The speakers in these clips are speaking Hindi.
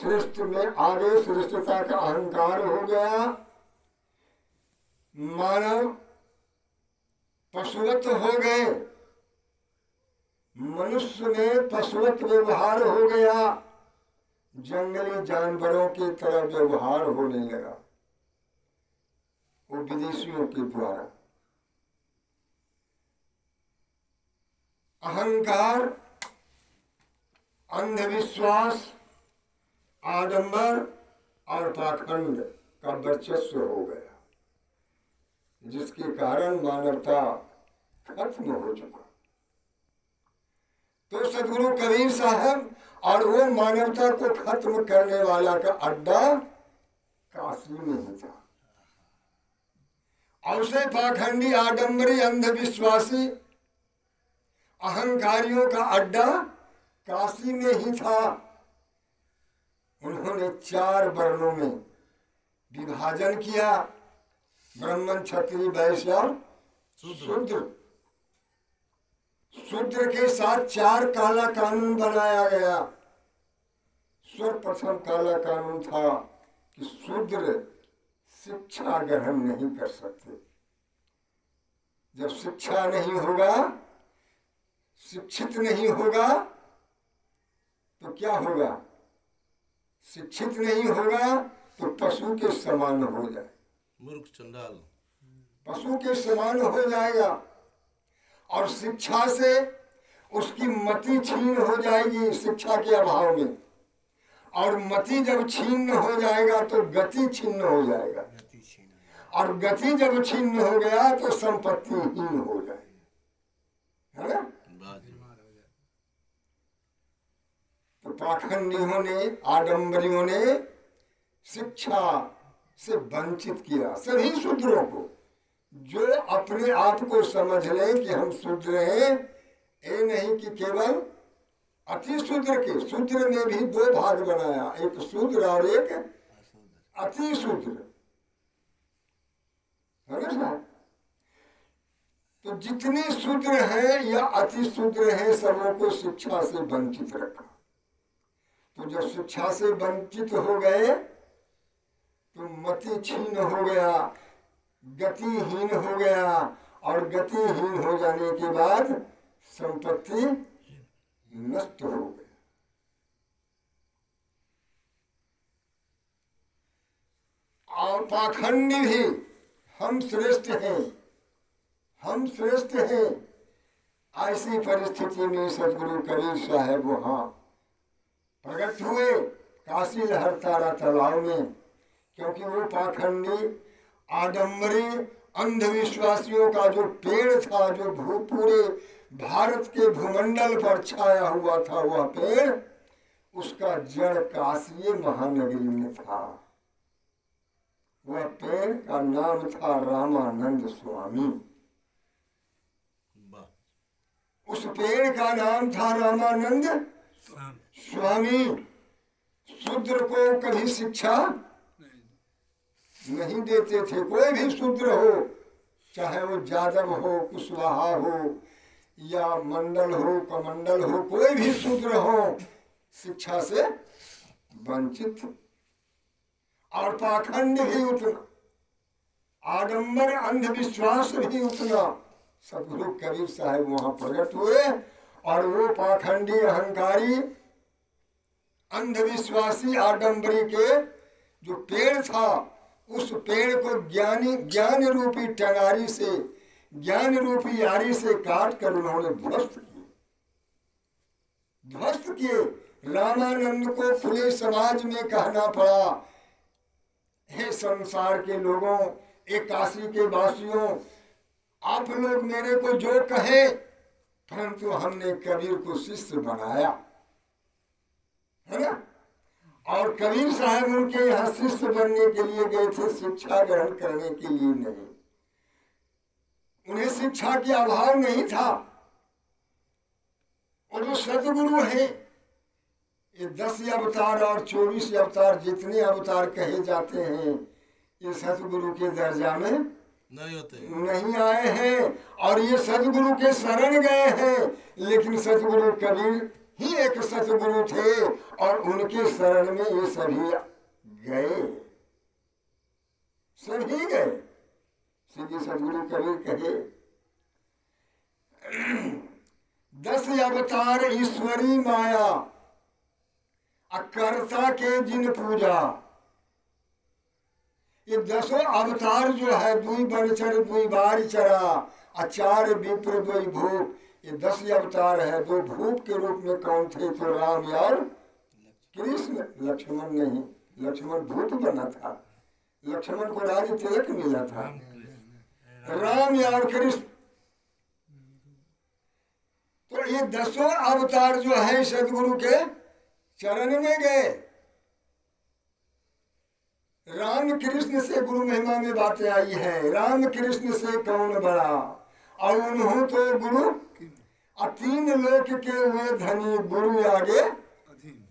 श्रेष्ठ में आगे श्रेष्ठता का अहंकार हो गया। मानव पशुवत हो गए, मनुष्य में पशुवत व्यवहार हो गया, जंगली जानवरों की तरह व्यवहार होने लगा, वो विदेशियों के द्वारा। अहंकार, अंधविश्वास, आडंबर और पाखंड का वर्चस्व हो गया, जिसके कारण मानवता खत्म हो चुका। तो सदगुरु कबीर साहब और वो मानवता को खत्म करने वाला का अड्डा काशी में ही था। औसे पाखंडी, आडंबरी, अंधविश्वासी, अहंकारियों का अड्डा काशी में ही था। उन्होंने 4 वर्णों में विभाजन किया, ब्राह्मण, क्षत्रिय, वैश्य और शूद्र। शूद्र के साथ 4 काला कानून बनाया गया। सर्वप्रथम काला कानून था कि शूद्र शिक्षा ग्रहण नहीं कर सकते। जब शिक्षा नहीं होगा, शिक्षित नहीं होगा, तो क्या होगा? शिक्षित नहीं होगा तो पशु के समान हो जाए, मूर्ख चंडाल, पशु के समान हो जाएगा। और शिक्षा से उसकी मति छीन हो जाएगी शिक्षा के अभाव में, और मति जब छीन हो जाएगा तो गति छीन हो जाएगा, और गति जब छीन हो गया तो संपत्ति हीन हो जाएगी, है ना? तो पाखंडियों ने, आडंबरियों ने शिक्षा से वंचित किया सभी शूद्रों को। जो अपने आप को समझ ले कि हम शूद्र हैं, ये नहीं कि केवल अति शूद्र के। शूद्र में भी 2 भाग बनाया, एक शूद्र और एक अति शूद्र, है ना साहब? तो जितने शूद्र हैं या अति शूद्र हैं, सबों को शिक्षा से वंचित रखा। तो जब शिक्षा से वंचित हो गए तो मति छीन हो गया, गतिहीन हो गया, और गतिहीन हो जाने के बाद संपत्ति नष्ट हो गई। और पाखंडी भी हम श्रेष्ठ हैं, हम श्रेष्ठ हैं, ऐसी परिस्थिति में सदगुरु कबीर साहब वहां प्रकट हुए काशी लहरतारा तालाब में। क्योंकि वो पाखंडी, आडंबरी, अंधविश्वासियों का जो पेड़ था, जो पूरे भारत के भूमंडल पर छाया हुआ था, वह पेड़, उसका जड़ काशी महानगरी में था। वह पेड़ का नाम था रामानंद स्वामी। उस पेड़ का नाम था रामानंद स्वामी। शूद्र को कभी शिक्षा नहीं देते थे। कोई भी शूद्र हो, चाहे वो यादव हो, कुशवाहा हो, या मंडल हो, कमंडल हो, कोई भी शूद्र हो, शिक्षा से वंचित। और पाखंड भी उतना, आडंबर, अंधविश्वास भी उतना। सदगुरु कबीर साहब वहां प्रकट हुए, और वो पाखंडी, अहंकारी, अंधविश्वासी, आडंबरी के जो पेड़ था, उस पेड़ को ज्ञान रूपी टंगारी से, ज्ञान रूपी यारी से काट कर उन्होंने ध्वस्त किए। रामानंद को खुले समाज में कहना पड़ा, हे संसार के लोगों, एक काशी के वासियों, आप लोग मेरे को जो कहे, परंतु हमने कबीर को शिष्य बनाया, है ना? और कबीर साहब उनके यहाँ शिष्य बनने के लिए गए थे, शिक्षा ग्रहण करने के लिए नहीं। उन्हें शिक्षा के अभाव नहीं था। और जो सदगुरु हैं, ये 10 अवतार और 24 अवतार, जितने अवतार कहे जाते हैं, ये सदगुरु के दर्जा में नहीं आए हैं। और ये सदगुरु के शरण गए हैं, लेकिन सदगुरु कबीर ही एक सतगुरु थे और उनके शरण में ये सभी गए, सभी गए। श्री सतगुरु कबीर कहे 10 अवतार ईश्वरी माया अकर्ता के जिन पूजा। ये 10 अवतार जो है, दुई बनचर दुई बार चरा अचार विप्र दुई भूप, ये 10 अवतार है। 2 भूप के रूप में कौन थे? तो राम और कृष्ण। लक्ष्मण नहीं, लक्ष्मण भूप बना था, लक्ष्मण को राज तिलक मिला था। राम और कृष्ण, तो ये 10 अवतार जो है सदगुरु के चरण में गए। राम कृष्ण से गुरु महिमा में बातें आई है, राम कृष्ण से कौन बड़ा, और उन्हों तो गुरु 3 लोक के हुए धनी, गुरु आगे अधीन।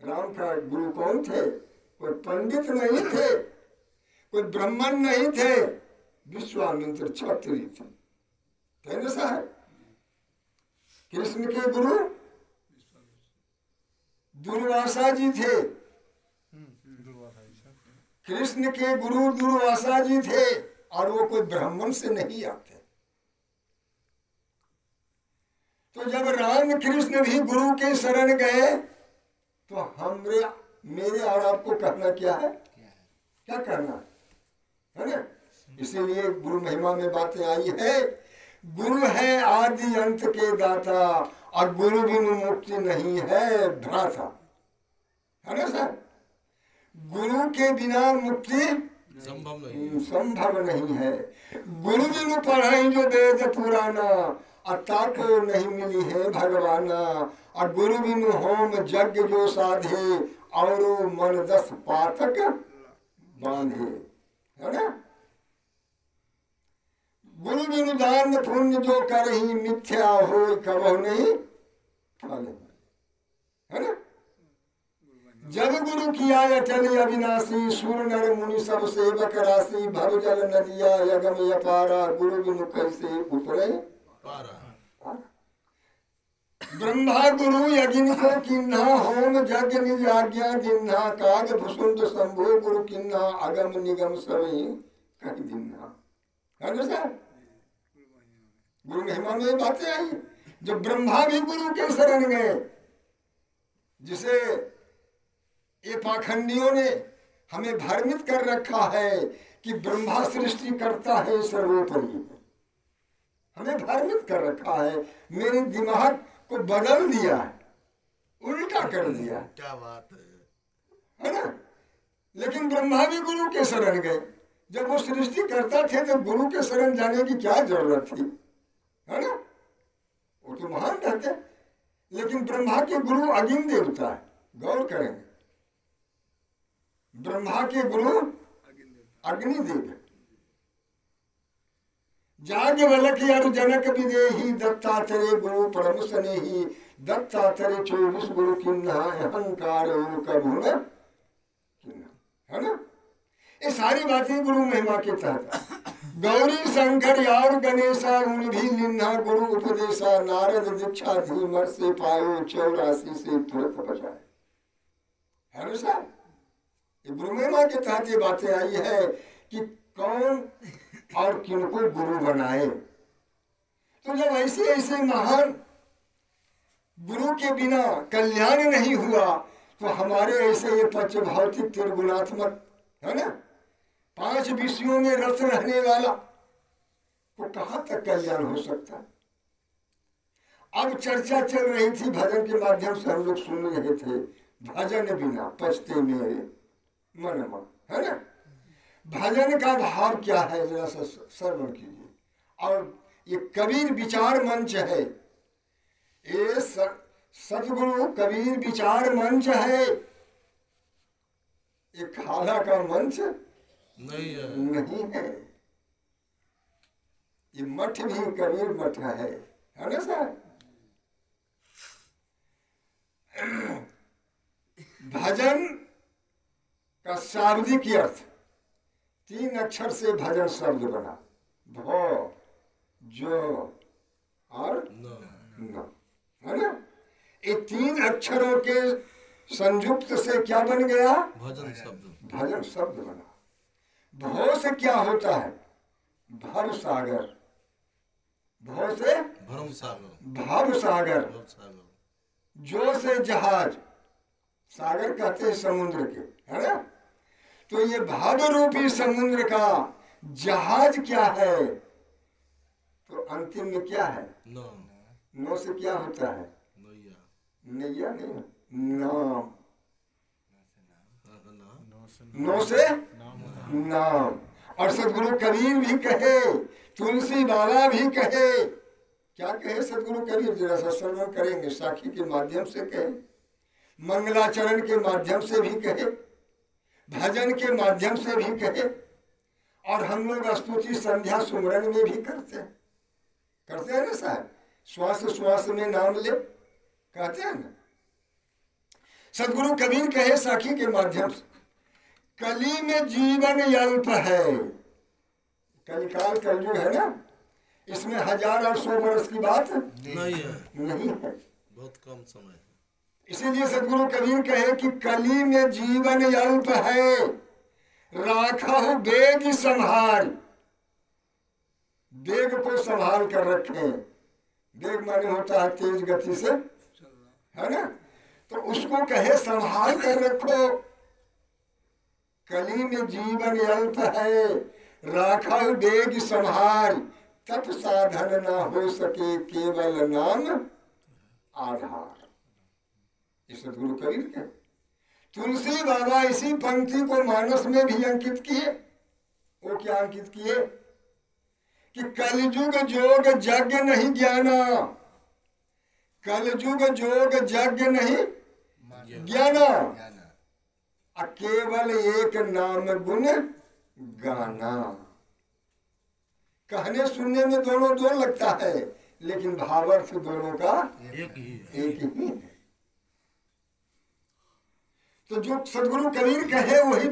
राम का गुरु कौन थे? कोई पंडित नहीं थे, कोई ब्राह्मण नहीं थे, विश्वामित्र क्षत्रिय थे ना साहब। कृष्ण के गुरु दुर्वासा जी थे, कृष्ण के गुरु दुर्वासा जी थे, और वो कोई ब्राह्मण से नहीं आते। तो जब राम कृष्ण भी गुरु के शरण गए, तो मेरे और आपको करना क्या है? क्या करना है ना? इसीलिए गुरु महिमा में बातें आई है, गुरु है आदि अंत के दाता, और गुरु बिनु मुक्ति नहीं है भ्राता, है ना सर? गुरु के बिना मुक्ति संभव नहीं है। गुरु बिनु पढ़ाई जो वेद पुराना, अता को नहीं मिली है भगवाना, और गुरु बिनु होम यज्ञ जो साधे, और मन 10 पातक बांधे, है ना? गुरु बिनु दान पुण्य जो करही, मिथ्या हो कबहु नहीं फल, है ना? जब गुरु किया अटल अविनाशी, सुर नर मुनि सब सेवक राशि, भव जल नदिया यगम अपारा, गुरु बिनु कैसे उतरे पारा। ब्रह्मा गुरु यज्ञ को किन्हा, होम यज्ञ निज आज्ञा दिन्हा, काग भुसुंड शंभु गुरु किन्हा, अगम निगम सभी कहीं दिन्हा, है ना सर? गुरु महिमा में बातें आई। जब ब्रह्मा भी गुरु के शरण गए, जिसे ये पाखंडियों ने हमें भ्रमित कर रखा है कि ब्रह्मा सृष्टि करता है सर्वोपरि, हमें भ्रमित कर रखा है, मेरे दिमाग को बदल दिया है, उल्टा कर दिया। क्या बात है ना? लेकिन ब्रह्मा भी गुरु के शरण गए। जब वो सृष्टि करता थे तो गुरु के शरण जाने की क्या जरूरत थी, है ना? वो तो महान रहते। लेकिन ब्रह्मा के गुरु अग्नि देवता है, गौर करेंगे। ब्रह्मा के गुरु अग्निदेव है। जाज्ञवल्क्य यार जनक विदेही, दत्तात्रेय गुरु परम स्नेही, दत्तात्रेय 24 गुरु किन्हा, अहंकार कबून किन्हा, है ना? ये सारी बातें गुरु महिमा के तहत। गौरी शंकर यार गणेशा, उन भी लिन्हा गुरु उपदेशा, नारद दीक्षा धीमर से पायो, 84 से तुरंत बजाए, है ना सर? ये गुरु महिमा के तहत ये बातें आई है कि कौन और किनको गुरु बनाए। तो जब ऐसे ऐसे महान गुरु के बिना कल्याण नहीं हुआ, तो हमारे ऐसे ये पंच भौतिक त्रिगुणात्मक, है ना, 5 विषयों में रत रहने वाला तो कहाँ तक कल्याण हो सकता। अब चर्चा चल रही थी, भजन के माध्यम से हम लोग सुन रहे थे, भजन बिना पछते मेरे मन, है ना? भजन का भाव क्या है, जरा सा श्रवण कीजिए। और ये कबीर विचार मंच है, ये सतगुरु कबीर विचार मंच है, ये खाला का मंच नहीं है। ये मठ भी कबीर मठ है ना सर? भजन का शाब्दिक अर्थ 3 अक्षर से भजन शब्द बना, भो, जो और न, है ना? ये 3 अक्षरों के संयुक्त से क्या बन गया? भजन शब्द। भजन शब्द बना। भव से क्या होता है? भव सागर। भव से भरम सागर। भव सागर। भव सागर। जो से जहाज, सागर कहते हैं समुद्र के, है ना? तो ये भाव रूपी समुद्र का जहाज क्या है? तो अंतिम में क्या है? नो। नो से क्या होता है? नैया। नैया नहीं, नाम। ना। नो से नाम। और सदगुरु कबीर भी कहे, तुलसी बाबा भी कहे। क्या कहे सदगुरु कबीर? जरा सा श्रवण करेंगे। साखी के माध्यम से कहे, मंगलाचरण के माध्यम से भी कहे, भजन के माध्यम से भी कहे, और हम लोग स्तुति संध्या सुमरन में भी करते हैं ना साहब? श्वास श्वास में नाम ले, कहते हैं ना। सदगुरु कबीर कहे साखी के माध्यम से, कली में जीवन अल्प है। कलिकाल कलयुग है ना, इसमें 1000 और 100 वर्ष की बात नहीं है। नहीं है। बहुत कम समय है। इसीलिए सदगुरु कबीर कहे कि कली में जीवन अल्प है, राखा वेग संभाल। वेग को संभाल कर रखे। वेग माने होता है तेज गति से, है ना? तो उसको कहे संभाल कर रखो। कली में जीवन अल्प है, राखा वेग संभाल। तत् साधन ना हो सके, केवल नाम आधार। इस सदगुरु कबीर के तुलसी बाबा इसी पंक्ति को मानस में भी अंकित किए। वो क्या अंकित किए? कि कलयुग जोग यज्ञ नहीं ज्ञाना। कलयुग जोग यज्ञ नहीं ज्ञाना, केवल एक नाम गुण गाना। कहने सुनने में दोनों दो लगता है, लेकिन भावार्थ दोनों का एक ही है। तो जो सदगुरु कबीर कहे वही